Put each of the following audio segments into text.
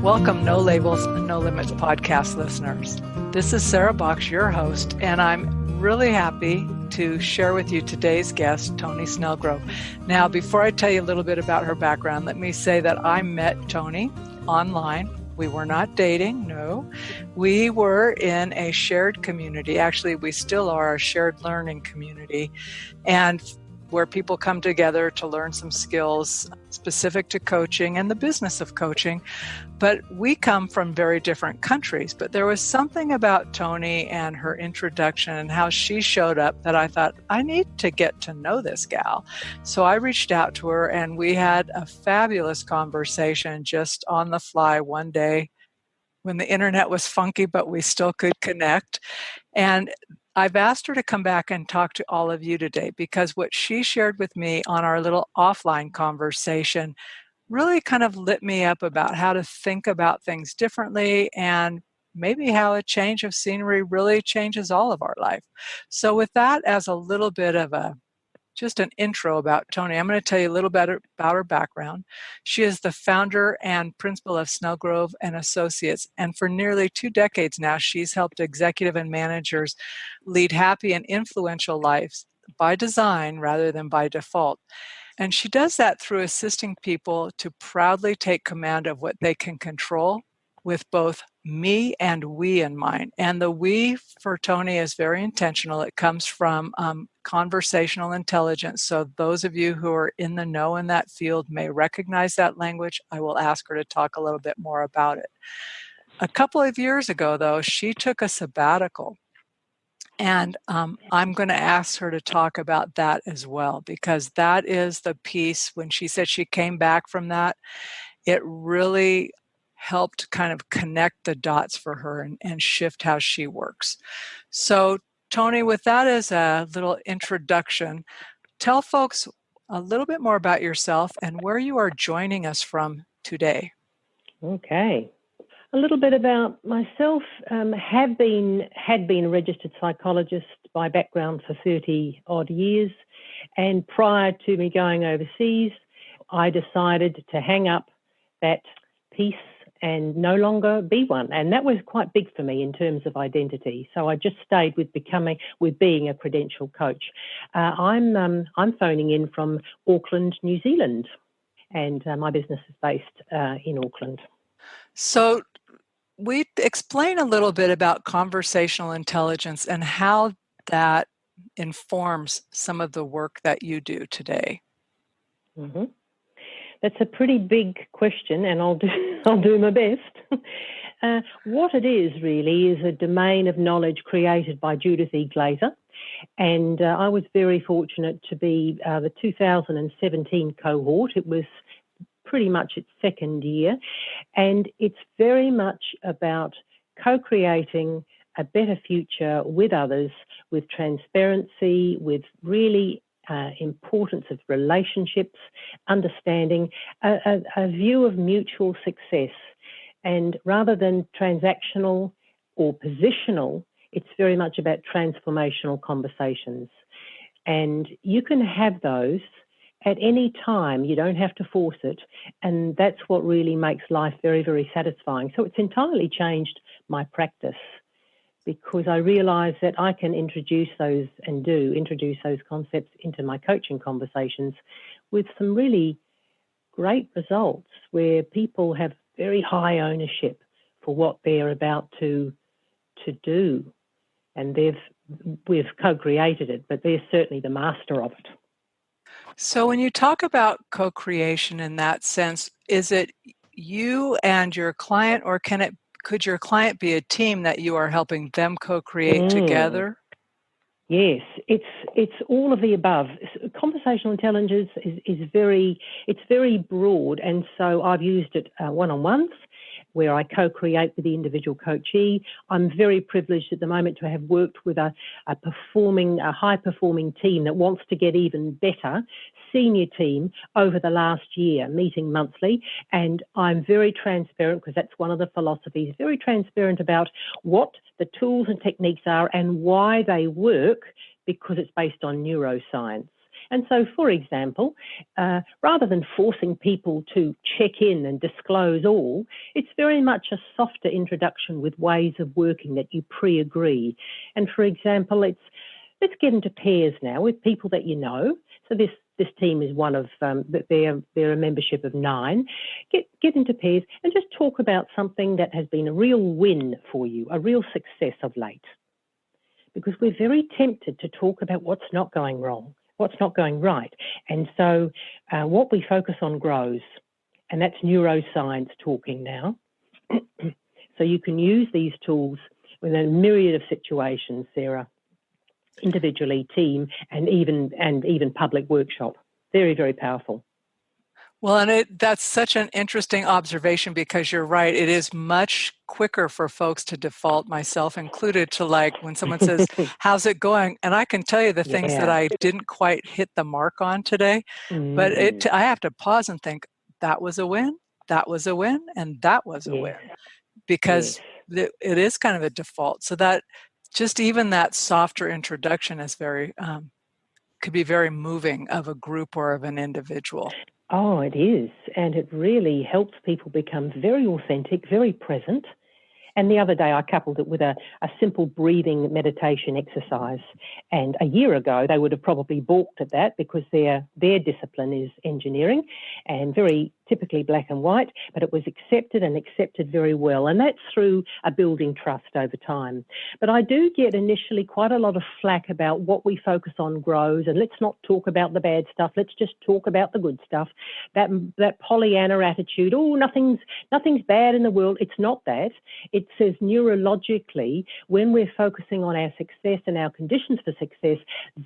Welcome, No Labels, No Limits podcast listeners. This is Sarah Box, your host, and I'm really happy to share with you today's guest, Toni Snelgrove. Now, before I tell you a little bit about her background, let me say that I met Toni online. We were not dating, no. We were in a shared community. Actually, we still are a shared learning community, and where people come together to learn some skills specific to coaching and the business of coaching. But we come from very different countries. But there was something about Toni and her introduction and how she showed up that I thought, I need to get to know this gal. So I reached out to her and we had a fabulous conversation just on the fly one day when the internet was funky, but we still could connect. And I've asked her to come back and talk to all of you today because what she shared with me on our little offline conversation really kind of lit me up about how to think about things differently and maybe how a change of scenery really changes all of our life. So with that as a little bit of just an intro about Toni, I'm going to tell you a little bit about her background. She is the founder and principal of Snelgrove and Associates, and for nearly 2 decades now, she's helped executive and managers lead happy and influential lives by design rather than by default. And she does that through assisting people to proudly take command of what they can control with both me and we in mind. And the we for Toni is very intentional. It comes from conversational intelligence. So those of you who are in the know in that field may recognize that language. I will ask her to talk a little bit more about it. A couple of years ago, though, she took a sabbatical. And I'm going to ask her to talk about that as well, because that is the piece when she said she came back from that, it really helped kind of connect the dots for her and shift how she works. So, Toni, with that as a little introduction, tell folks a little bit more about yourself and where you are joining us from today. Okay. A little bit about myself. Had been a registered psychologist by background for 30 odd years. And prior to me going overseas, I decided to hang up that piece and no longer be one. And that was quite big for me in terms of identity. So I just stayed with being a credentialed coach. I'm phoning in from Auckland, New Zealand, and my business is based in Auckland. So we explain a little bit about conversational intelligence and how that informs some of the work that you do today. Mm-hmm. That's a pretty big question, and I'll do my best. What it is really is a domain of knowledge created by Judith E. Glaser, and I was very fortunate to be the 2017 cohort. It was pretty much its second year, and it's very much about co-creating a better future with others, with transparency, with really importance of relationships, understanding, a view of mutual success. And rather than transactional or positional, it's very much about transformational conversations. And you can have those at any time. You don't have to force it. And that's what really makes life very, very satisfying. So it's entirely changed my practice, because I realise that I can introduce those concepts into my coaching conversations with some really great results where people have very high ownership for what they're about to do. And we've co-created it, but they're certainly the master of it. So when you talk about co-creation in that sense, is it you and your client, or could your client be a team that you are helping them co-create together? Yes, it's all of the above. Conversational intelligence is very broad, and so I've used it one-on-ones where I co-create with the individual coachee. I'm very privileged at the moment to have worked with a high-performing team that wants to get even better, senior team, over the last year, meeting monthly. And I'm very transparent, because that's one of the philosophies, very transparent about what the tools and techniques are and why they work, because it's based on neuroscience. And so, for example, rather than forcing people to check in and disclose all, it's very much a softer introduction with ways of working that you pre-agree. And for example, let's get into pairs now with people that you know. So this team is one of, they're a membership of 9. Get into pairs and just talk about something that has been a real win for you, a real success of late. Because we're very tempted to talk about what's not going wrong, what's not going right. And so what we focus on grows, and that's neuroscience talking now. So you can use these tools with a myriad of situations, Sarah. Individually, team, and even public workshop. Very, very powerful. Well, and that's such an interesting observation, because you're right. It is much quicker for folks to default, myself included, to like when someone says, how's it going? And I can tell you the things that I didn't quite hit the mark on today, but I have to pause and think, that was a win, that was a win, and that was a win, because it is kind of a default. So that just even that softer introduction is very, could be very moving of a group or of an individual. Oh, it is. And it really helps people become very authentic, very present. And the other day I coupled it with a simple breathing meditation exercise. And a year ago they would have probably balked at that, because their discipline is engineering and very typically black and white, but it was accepted very well. And that's through a building trust over time. But I do get initially quite a lot of flack about what we focus on grows, and let's not talk about the bad stuff. Let's just talk about the good stuff. That Pollyanna attitude, oh, nothing's bad in the world. It's not that. It says neurologically, when we're focusing on our success and our conditions for success,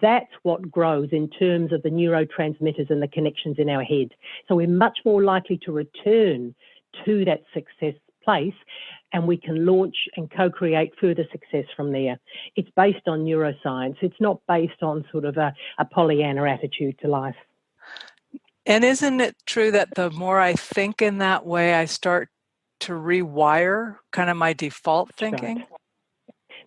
that's what grows in terms of the neurotransmitters and the connections in our head. So we're much more likely to return to that success place, and we can launch and co-create further success from there. It's based on neuroscience. It's not based on sort of a Pollyanna attitude to life. And isn't it true that the more I think in that way, I start to rewire kind of my default thinking? Right.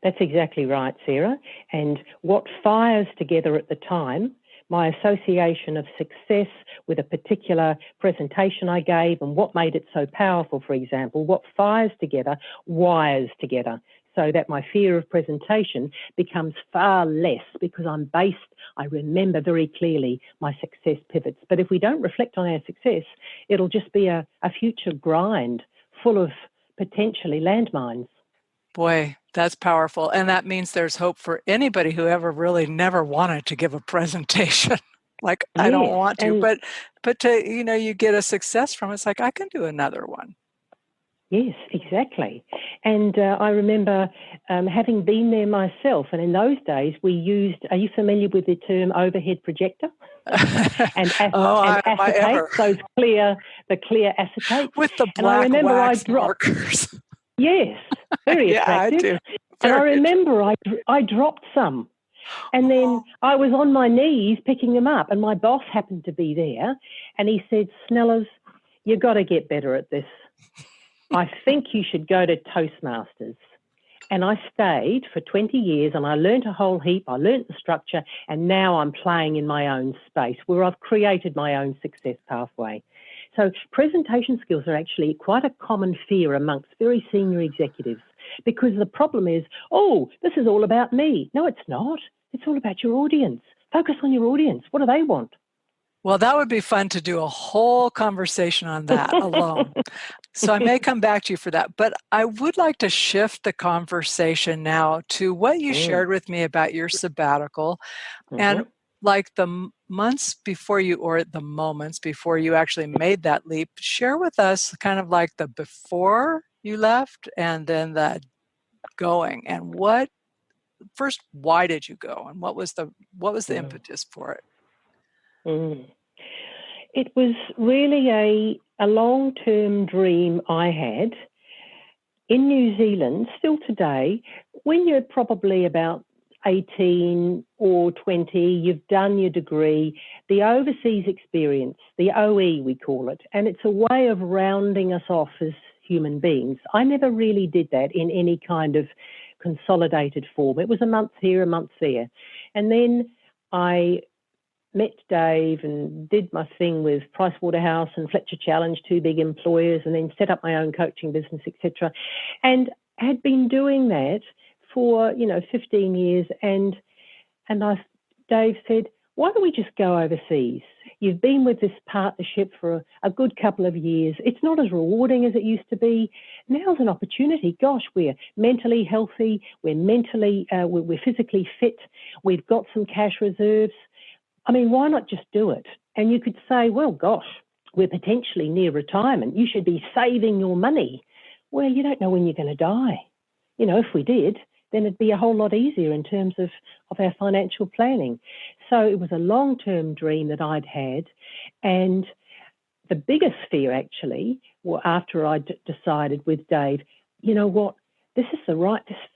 That's exactly right, Sarah. And what fires together at the time, my association of success with a particular presentation I gave and what made it so powerful, for example, what fires together wires together, so that my fear of presentation becomes far less, because I remember very clearly my success pivots. But if we don't reflect on our success, it'll just be a future grind full of potentially landmines. Boy, that's powerful. And that means there's hope for anybody who ever really never wanted to give a presentation. Like, I don't want to, but to, you get a success from it. It's like, I can do another one. Yes, exactly. And I remember having been there myself. And in those days we used, are you familiar with the term overhead projector? and acetate, those clear acetates. With the black wax markers. Yes, very attractive. I do. And I remember I dropped some. And then I was on my knees picking them up, and my boss happened to be there, and he said, Snellers, you got to get better at this. I think you should go to Toastmasters. And I stayed for 20 years, and I learned a whole heap. I learned the structure, and now I'm playing in my own space where I've created my own success pathway. So presentation skills are actually quite a common fear amongst very senior executives, because the problem is, oh, this is all about me. No, it's not. It's all about your audience. Focus on your audience. What do they want? Well, that would be fun to do a whole conversation on that alone. So I may come back to you for that. But I would like to shift the conversation now to what you shared with me about your sabbatical. And like the months before you, or the moments before you actually made that leap, share with us kind of like the before you left and then the going, and first, why did you go, and what was the impetus for it? It was really a long-term dream I had in New Zealand. Still today, when you're probably about 18 or 20, you've done your degree, the overseas experience, the OE we call it, and it's a way of rounding us off as human beings. I never really did that in any kind of consolidated form. It was a month here, a month there. And then I met Dave and did my thing with Pricewaterhouse and Fletcher Challenge, 2 big employers, and then set up my own coaching business, etc. And had been doing that for, 15 years. And Dave said, why don't we just go overseas? You've been with this partnership for a good couple of years. It's not as rewarding as it used to be. Now's an opportunity. Gosh, we're mentally healthy. We're physically fit. We've got some cash reserves. I mean, why not just do it? And you could say, well, gosh, we're potentially near retirement. You should be saving your money. Well, you don't know when you're going to die. If we did, then it'd be a whole lot easier in terms of our financial planning. So it was a long-term dream that I'd had. And the biggest fear, actually, after I decided with Dave, you know what, this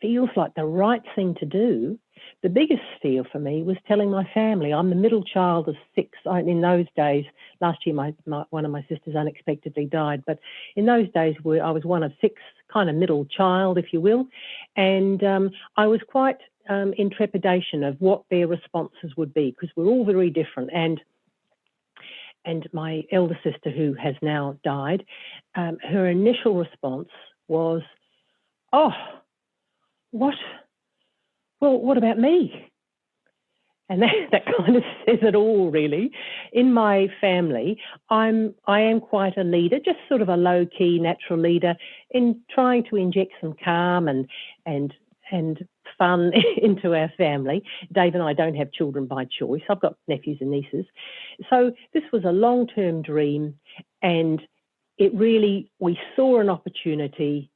feels like the right thing to do. The biggest fear for me was telling my family. I'm the middle child of 6. In those days, last year, one of my sisters unexpectedly died. But in those days, I was one of 6, kind of middle child, if you will. And I was quite in trepidation of what their responses would be, because we're all very different. And my elder sister, who has now died, her initial response was, oh, what? Well, what about me? And that kind of says it all, really. In my family, I am quite a leader, just sort of a low-key natural leader, in trying to inject some calm and fun into our family. Dave and I don't have children by choice. I've got nephews and nieces. So this was a long-term dream, and we saw an opportunity,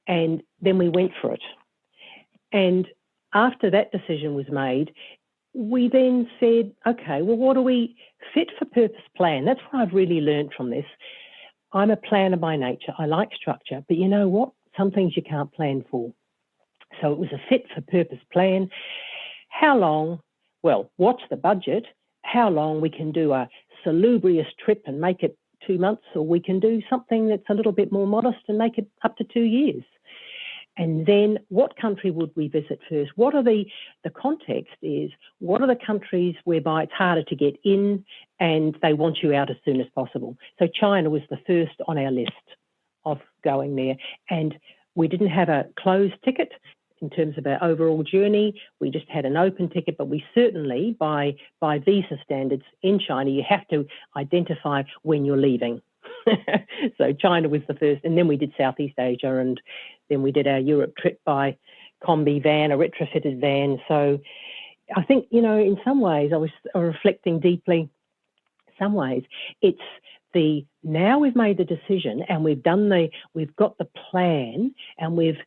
and then we went for it. And after that decision was made, we then said, okay, well, what do we fit for purpose plan? That's what I've really learned from this. I'm a planner by nature. I like structure, but you know what? Some things you can't plan for. So it was a fit for purpose plan. How long? Well, what's the budget? How long? We can do a salubrious trip and make it 2 months, or we can do something that's a little bit more modest and make it up to 2 years. And then what country would we visit first? What are the context is, what are the countries whereby it's harder to get in and they want you out as soon as possible? So China was the first on our list of going there. And we didn't have a closed ticket in terms of our overall journey. We just had an open ticket, but we certainly, by visa standards in China, you have to identify when you're leaving. So China was the first, and then we did Southeast Asia, and then we did our Europe trip by combi van, a retrofitted van. So I think, in some ways, I was reflecting deeply. Some ways, it's now we've made the decision, and we've got the plan, and we've,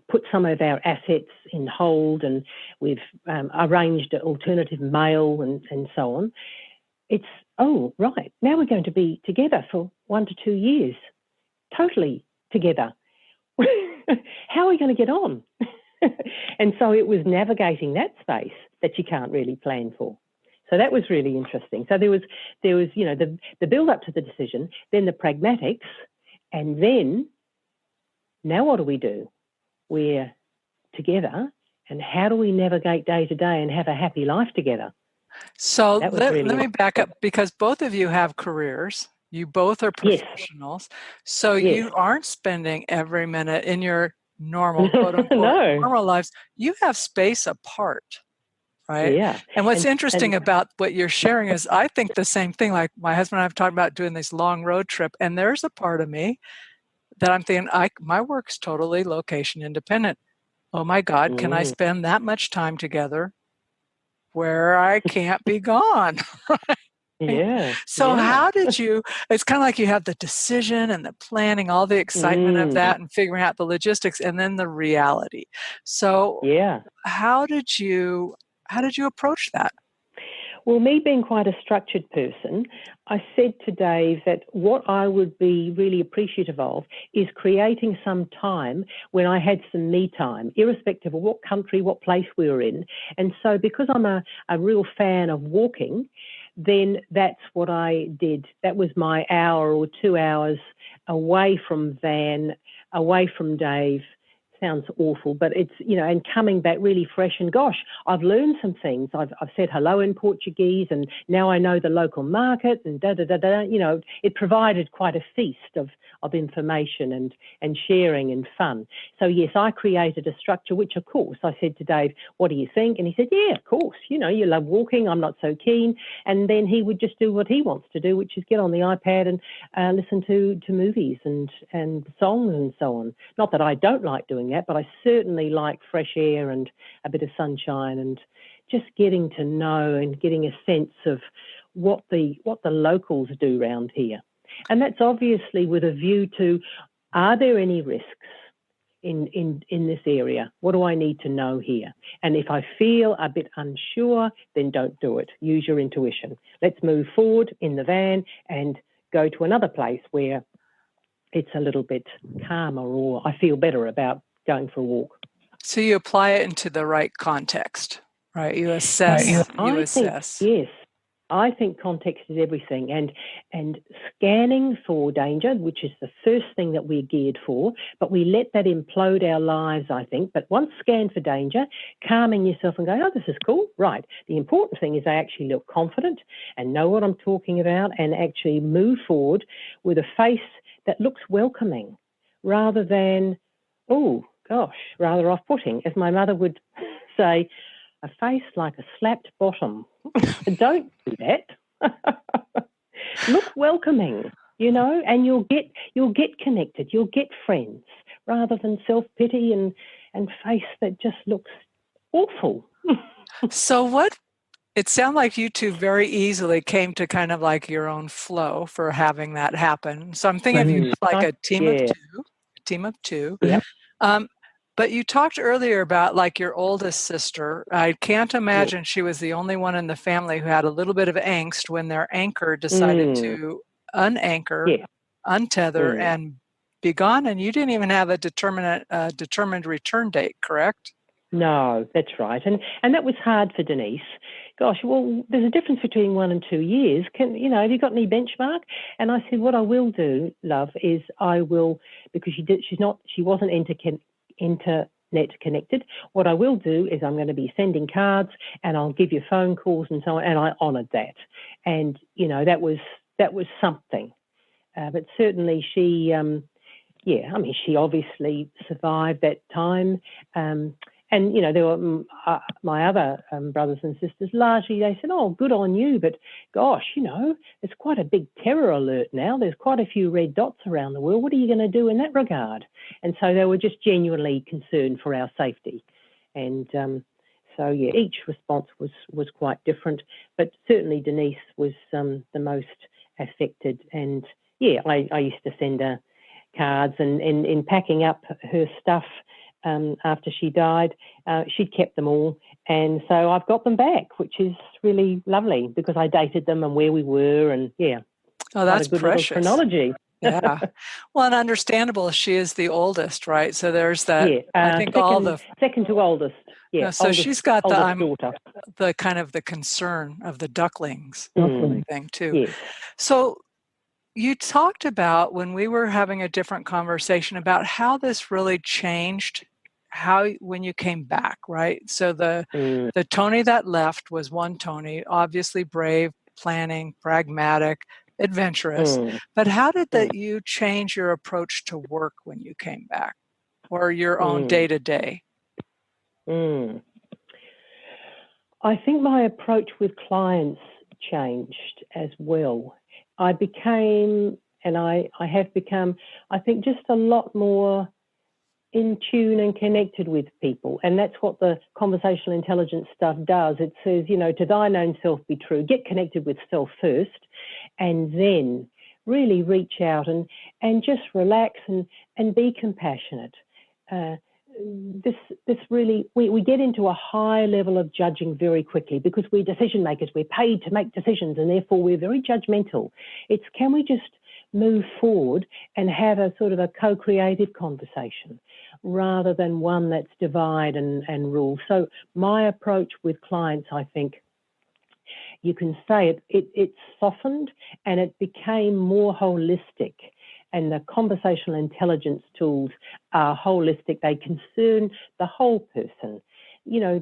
put some of our assets in hold, and we've arranged alternative mail and so on. It's, oh, right, now we're going to be together for 1 to 2 years, totally together. How are we going to get on? And so it was navigating that space that you can't really plan for. So that was really interesting. So there was the build up to the decision, then the pragmatics, and then now what do? We're together, and how do we navigate day to day and have a happy life together? So let me back up, because both of you have careers. You both are professionals. Yes. So you aren't spending every minute in your normal, quote unquote, normal lives. You have space apart, right? Yeah. And what's interesting about what you're sharing is I think the same thing. Like my husband and I have talked about doing this long road trip, and there's a part of me that I'm thinking, my work's totally location independent. Oh my God, can I spend that much time together where I can't be gone? Yeah. So how did you, it's kind of like you have the decision and the planning, all the excitement of that and figuring out the logistics, and then the reality. So how did you approach that? Well, me being quite a structured person, I said to Dave that what I would be really appreciative of is creating some time when I had some me time, irrespective of what country, what place we were in. And so because I'm a real fan of walking, then that's what I did. That was my hour or 2 hours away from Van, away from Dave, sounds awful, but it's, and coming back really fresh and gosh, I've learned some things. I've said hello in Portuguese and now I know the local market and it provided quite a feast of information and sharing and fun. So yes, I created a structure, which of course I said to Dave, what do you think? And he said, yeah, of course, you love walking, I'm not so keen. And then he would just do what he wants to do, which is get on the iPad and listen to movies and songs and so on. Not that I don't like doing that, but I certainly like fresh air and a bit of sunshine and just getting to know and getting a sense of what the locals do around here. And that's obviously with a view to, are there any risks in this area? What do I need to know here? And if I feel a bit unsure, then don't do it. Use your intuition. Let's move forward in the van and go to another place where it's a little bit calmer or I feel better about going for a walk. So you apply it into the right context, right? You assess. Yes. I think context is everything, and scanning for danger, which is the first thing that we're geared for, but we let that implode our lives, I think. But once scanned for danger, calming yourself and going, oh, this is cool, right. The important thing is I actually look confident and know what I'm talking about and actually move forward with a face that looks welcoming rather than, oh, gosh, rather off-putting. As my mother would say, a face like a slapped bottom. Don't do that. Look welcoming, and you'll get connected. You'll get friends rather than self-pity and face that just looks awful. So it sounded like you two very easily came to kind of like your own flow for having that happen. So I'm thinking of you like a team of two. Yep. But you talked earlier about like your oldest sister. I can't imagine she was the only one in the family who had a little bit of angst when their anchor decided to unanchor, untether, and be gone. And you didn't even have a determined return date, correct? No, that's right. And that was hard for Denise. Gosh, well, there's a difference between 1 and 2 years. Have you got any benchmark? And I said, what I will do, love, is I will, because she wasn't internet connected. What I will do is I'm going to be sending cards and I'll give you phone calls and so on. And I honoured that. And, that was something. But certainly she, she obviously survived that time. And, there were my other brothers and sisters, largely they said, oh, good on you. But gosh, it's quite a big terror alert now. There's quite a few red dots around the world. What are you going to do in that regard? And so they were just genuinely concerned for our safety. And each response was quite different. But certainly Denise was the most affected. And, I used to send her cards and in packing up her stuff, after she died, she'd kept them all. And so I've got them back, which is really lovely because I dated them and where we were and Oh, that's a good precious. Little chronology. Yeah. Well, and understandable, she is the oldest, right? So there's that, I think second to oldest. Yeah. So she's got the kind of the concern of the ducklings thing too. Yes. So you talked about when we were having a different conversation about how this really changed when you came back, right? So the Toni that left was one Toni, obviously brave, planning, pragmatic, adventurous. But how did you change your approach to work when you came back, or your own day-to-day? I think my approach with clients changed as well. I became, and I have become, I think, just a lot more in tune and connected with people. And that's what the conversational intelligence stuff does. It says, to thine own self be true. Get connected with self first, and then really reach out and just relax and be compassionate. This really, we get into a high level of judging very quickly because we're decision makers. We're paid to make decisions and therefore we're very judgmental. It's, can we just move forward and have a sort of a co-creative conversation rather than one that's divide and rule? So my approach with clients, I think, you can say it softened and it became more holistic. And the conversational intelligence tools are holistic. They concern the whole person. You know,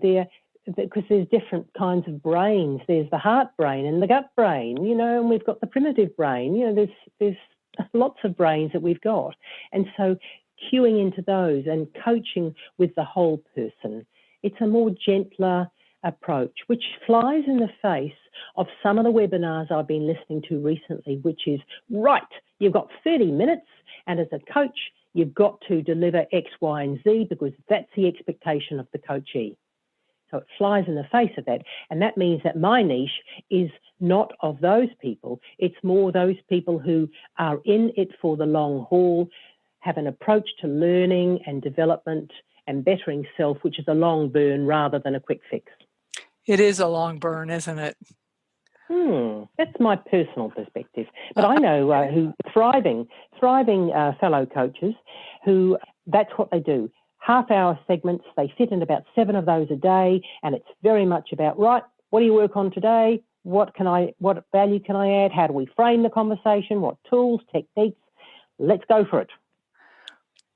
because there's different kinds of brains. There's the heart brain and the gut brain, you know, and we've got the primitive brain. You know, there's lots of brains that we've got. And so cueing into those and coaching with the whole person, it's a more gentler approach, which flies in the face of some of the webinars I've been listening to recently, which is, right, you've got 30 minutes, and as a coach, you've got to deliver X, Y, and Z because that's the expectation of the coachee. So it flies in the face of that. And that means that my niche is not of those people. It's more those people who are in it for the long haul, have an approach to learning and development and bettering self, which is a long burn rather than a quick fix. It is a long burn, isn't it? That's my personal perspective. But I know who thriving fellow coaches who that's what they do. Half-hour segments, they fit in about 7 of those a day, and it's very much about, right, what do you work on today? What value can I add? How do we frame the conversation? What tools, techniques? Let's go for it.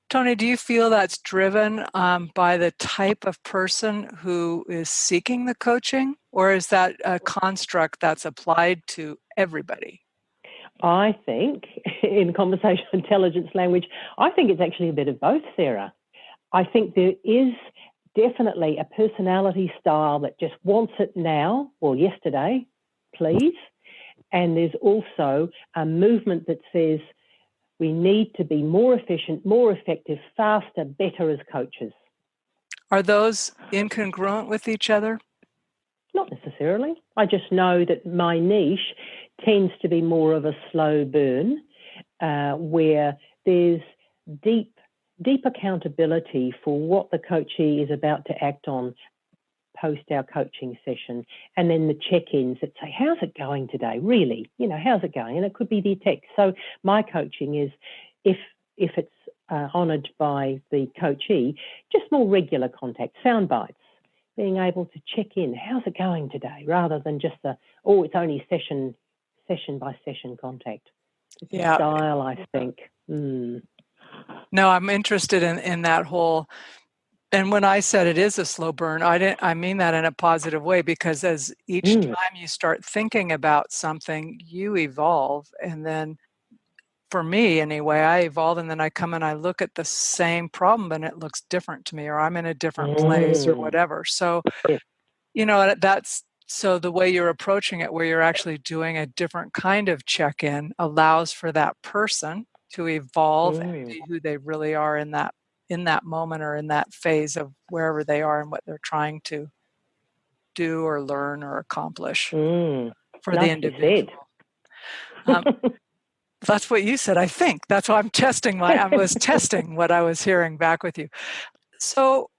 Toni, do you feel that's driven by the type of person who is seeking the coaching, or is that a construct that's applied to everybody? I think, in conversational intelligence language, I think it's actually a bit of both, Sarah. I think there is definitely a personality style that just wants it now or yesterday, please. And there's also a movement that says we need to be more efficient, more effective, faster, better as coaches. Are those incongruent with each other? Not necessarily. I just know that my niche tends to be more of a slow burn where there's deep accountability for what the coachee is about to act on post our coaching session, and then the check-ins that say, how's it going today? Really, you know, how's it going? And it could be the text. So my coaching is, if it's honoured by the coachee, just more regular contact, sound bites, being able to check in, how's it going today, rather than just it's only session by session contact. It's a style, I think. No, I'm interested in that whole, and when I said it is a slow burn, I mean that in a positive way, because as each time you start thinking about something, you evolve. And then for me anyway, I evolve, and then I come and I look at the same problem and it looks different to me, or I'm in a different place or whatever. So, you know, so the way you're approaching it, where you're actually doing a different kind of check-in, allows for that person to evolve and be who they really are in that moment or in that phase of wherever they are and what they're trying to do or learn or accomplish for the individual. That's what you said, I think. That's why I was testing what I was hearing back with you. So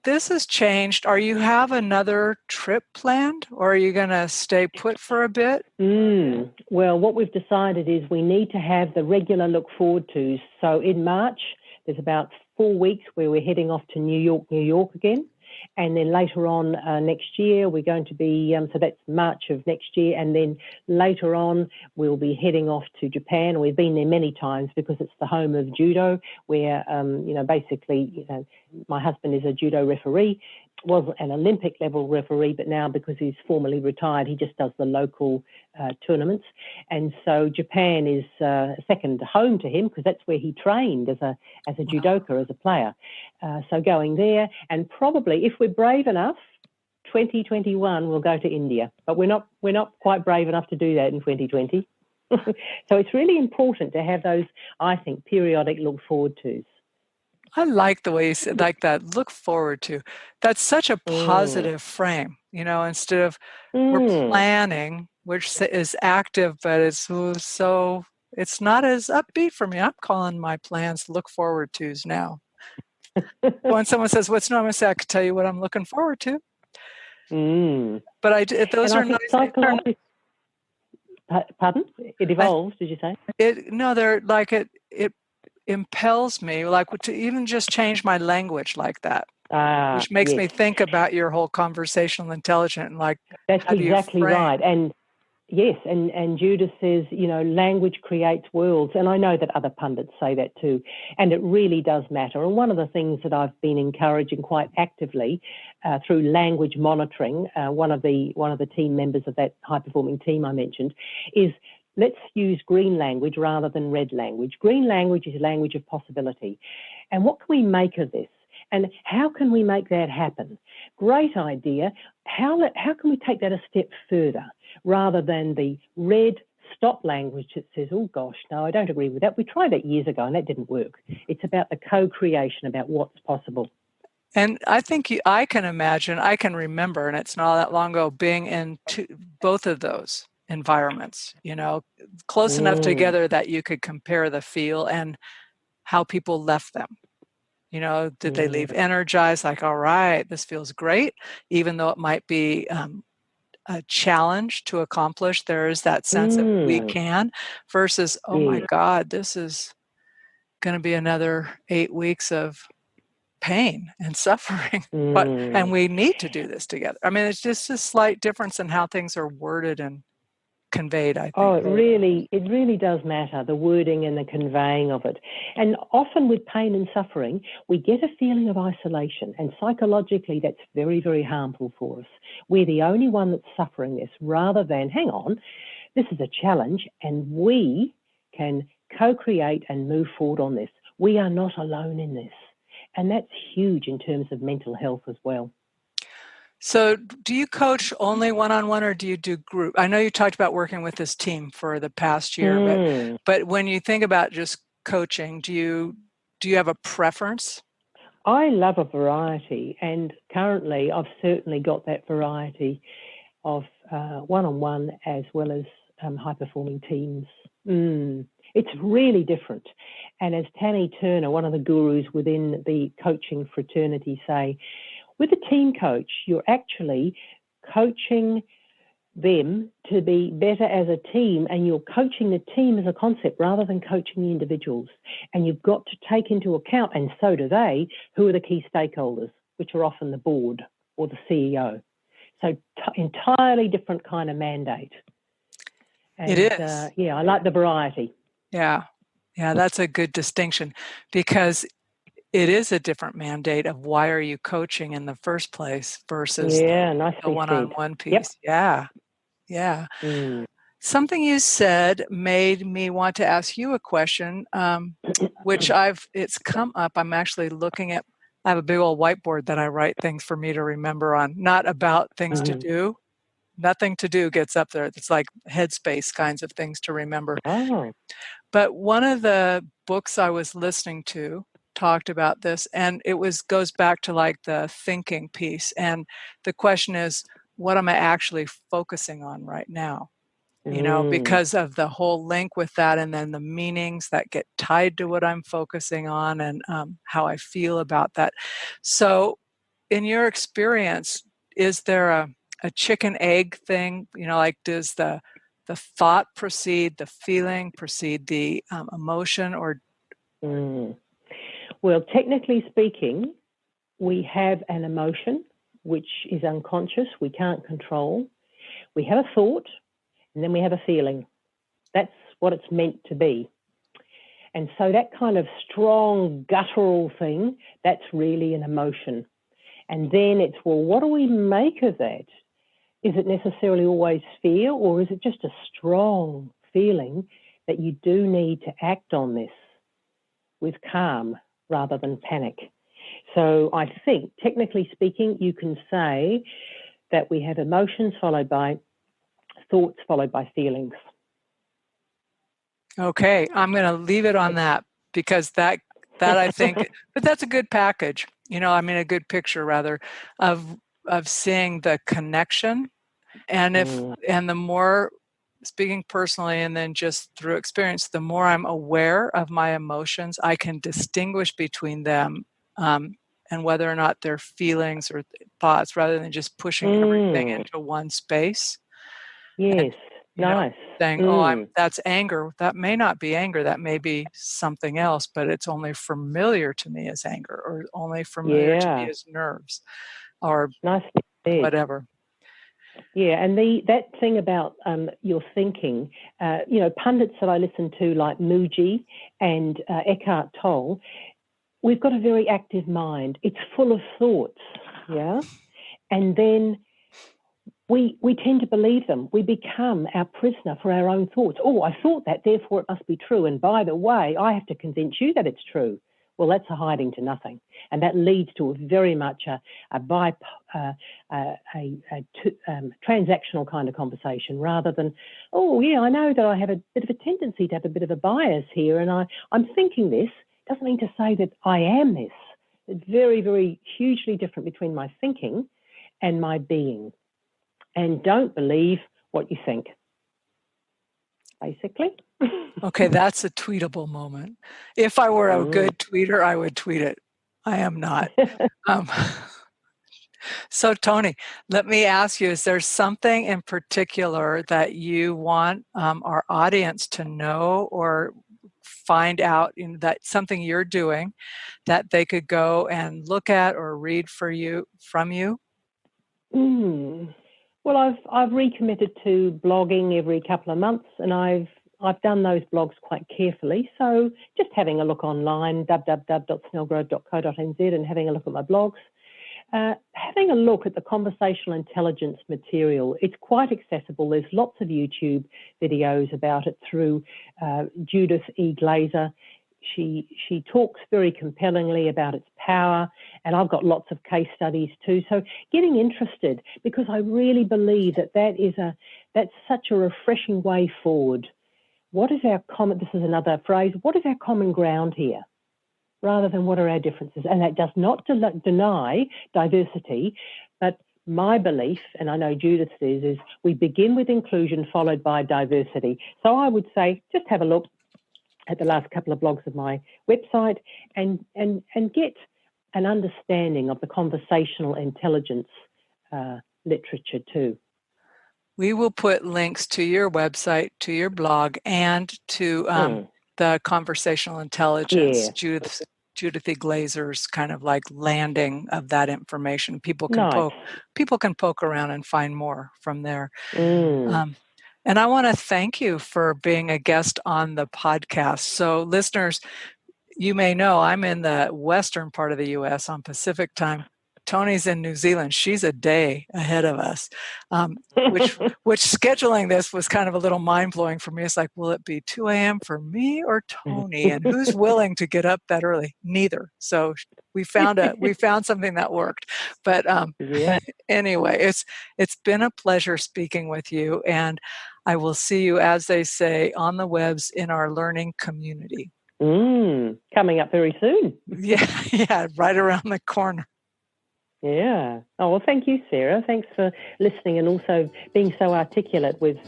this has changed. Are you have another trip planned, or are you going to stay put for a bit? Well, what we've decided is we need to have the regular look forward to. So in March, there's about 4 weeks where we're heading off to New York again. And then later on next year, we're going to be, so that's March of next year. And then later on, we'll be heading off to Japan. We've been there many times because it's the home of judo, where, basically, my husband is a judo referee, was an Olympic level referee, but now because he's formally retired, he just does the local tournaments. And so Japan is second home to him because that's where he trained as a judoka, as a player. So going there, and probably if we're brave enough, 2021 we'll go to India, but we're not quite brave enough to do that in 2020. So it's really important to have those, I think, periodic look forward tos. I like the way you said, like that, look forward to. That's such a positive frame, instead of we're planning, which is active, but it's so it's not as upbeat for me. I'm calling my plans look forward tos now. When someone says, what's new, I'm going to say, I can tell you what I'm looking forward to. But those are nice. Pardon? It evolves, did you say? They're like it impels me, like to even just change my language like that, which makes me think about your whole conversational intelligence and like that's exactly right. And Yes, and Judas says, language creates worlds. And I know that other pundits say that too. And it really does matter. And one of the things that I've been encouraging quite actively through language monitoring, one of the team members of that high-performing team I mentioned, is let's use green language rather than red language. Green language is a language of possibility. And what can we make of this? And how can we make that happen? Great idea. How can we take that a step further rather than the red stop language that says, oh gosh, no, I don't agree with that. We tried that years ago and that didn't work. It's about the co-creation, about what's possible. And I think I can remember, and it's not that long ago, being in both of those environments, close enough together that you could compare the feel and how people left them. Did they leave energized, like, all right, this feels great, even though it might be a challenge to accomplish? There is that sense that we can, versus, oh my God, this is going to be another 8 weeks of pain and suffering, and we need to do this together. I mean, it's just a slight difference in how things are worded and conveyed, I think. Oh, it really does matter, the wording and the conveying of it. And often with pain and suffering, we get a feeling of isolation, and psychologically that's very, very harmful for us. We're the only one that's suffering this, rather than, hang on, this is a challenge and we can co-create and move forward on this. We are not alone in this. And that's huge in terms of mental health as well. So do you coach only one-on-one, or do you do group? I know you talked about working with this team for the past year, but when you think about just coaching, do you have a preference? I love a variety, and currently I've certainly got that variety of one-on-one as well as high-performing teams. It's really different. And as Toni Turner, one of the gurus within the coaching fraternity, say, with a team coach, you're actually coaching them to be better as a team, and you're coaching the team as a concept rather than coaching the individuals. And you've got to take into account, and so do they, who are the key stakeholders, which are often the board or the CEO. So entirely different kind of mandate. And, it is. I like the variety. Yeah, that's a good distinction, because it is a different mandate of why are you coaching in the first place versus the one-on-one piece. Yep. Yeah. Something you said made me want to ask you a question, which it's come up. I'm actually looking at, I have a big old whiteboard that I write things for me to remember on, not about things to do. Nothing to do gets up there. It's like headspace kinds of things to remember. But one of the books I was listening to talked about this, and it goes back to like the thinking piece. And the question is, what am I actually focusing on right now? Because of the whole link with that, and then the meanings that get tied to what I'm focusing on, and how I feel about that. So in your experience, is there a chicken egg thing? Like, does the thought precede the feeling, precede the emotion, or? Well, technically speaking, we have an emotion which is unconscious, we can't control. We have a thought, and then we have a feeling. That's what it's meant to be. And so that kind of strong guttural thing, that's really an emotion. And then it's, well, what do we make of that? Is it necessarily always fear, or is it just a strong feeling that you do need to act on this with calm rather than panic? So I think, technically speaking, you can say that we have emotions followed by thoughts followed by feelings. Okay, I'm going to leave it on that, because that I think, but that's a good package. A good picture rather of seeing the connection, and and the more, speaking personally and then just through experience, the more I'm aware of my emotions, I can distinguish between them, and whether or not they're feelings or thoughts, rather than just pushing everything into one space. Yes, nice. Saying, that's anger. That may not be anger. That may be something else, but it's only familiar to me as anger, or only familiar to me as nerves, or whatever. Yeah, and that thing about your thinking, pundits that I listen to like Muji and Eckhart Tolle, we've got a very active mind. It's full of thoughts, yeah? And then we tend to believe them. We become our prisoner for our own thoughts. Oh, I thought that, therefore it must be true. And by the way, I have to convince you that it's true. Well, that's a hiding to nothing. And that leads to a very much a transactional kind of conversation rather than, oh, yeah, I know that I have a bit of a tendency to have a bit of a bias here and I'm thinking this. Doesn't mean to say that I am this. It's very, very hugely different between my thinking and my being. And don't believe what you think, basically. Okay, that's a tweetable moment. If I were a good tweeter, I would tweet it. I am not. So, Toni, let me ask you, is there something in particular that you want our audience to know or find out that something you're doing that they could go and look at or read from you? Well, I've recommitted to blogging every couple of months, and I've done those blogs quite carefully. So just having a look online, www.snelgrove.co.nz, and having a look at my blogs. Having a look at the conversational intelligence material. It's quite accessible. There's lots of YouTube videos about it through Judith E. Glaser. She talks very compellingly about its power, and I've got lots of case studies too. So getting interested, because I really believe that's such a refreshing way forward. What is our common? This is another phrase. What is our common ground here, rather than what are our differences? And that does not deny diversity, but my belief, and I know Judith's is we begin with inclusion followed by diversity. So I would say just have a look at the last couple of blogs of my website and get an understanding of the conversational intelligence literature too. We will put links to your website, to your blog, and to the conversational intelligence, Judith E. Glaser's kind of like landing of that information. People can poke around and find more from there. And I want to thank you for being a guest on the podcast. So listeners, you may know I'm in the western part of the U.S. on Pacific time. Toni's in New Zealand. She's a day ahead of us, which scheduling this was kind of a little mind-blowing for me. It's like, will it be 2 a.m. for me or Toni? And who's willing to get up that early? Neither. So we found something that worked. But anyway, it's been a pleasure speaking with you. And I will see you, as they say, on the webs in our learning community. Coming up very soon. Yeah, right around the corner. Yeah. Oh, well, thank you, Sarah. Thanks for listening and also being so articulate with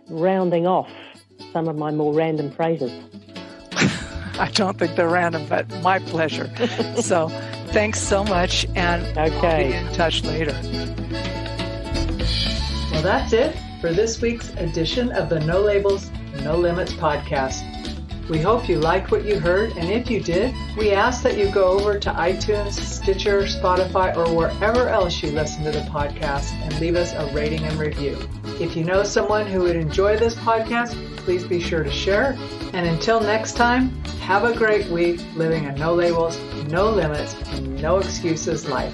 rounding off some of my more random phrases. I don't think they're random, but my pleasure. So thanks so much, and I'll be in touch later. Well, that's it for this week's edition of the No Labels, No Limits podcast. We hope you liked what you heard, and if you did, we ask that you go over to iTunes, Stitcher, Spotify, or wherever else you listen to the podcast and leave us a rating and review. If you know someone who would enjoy this podcast, please be sure to share. And until next time, have a great week living a no labels, no limits, and no excuses life.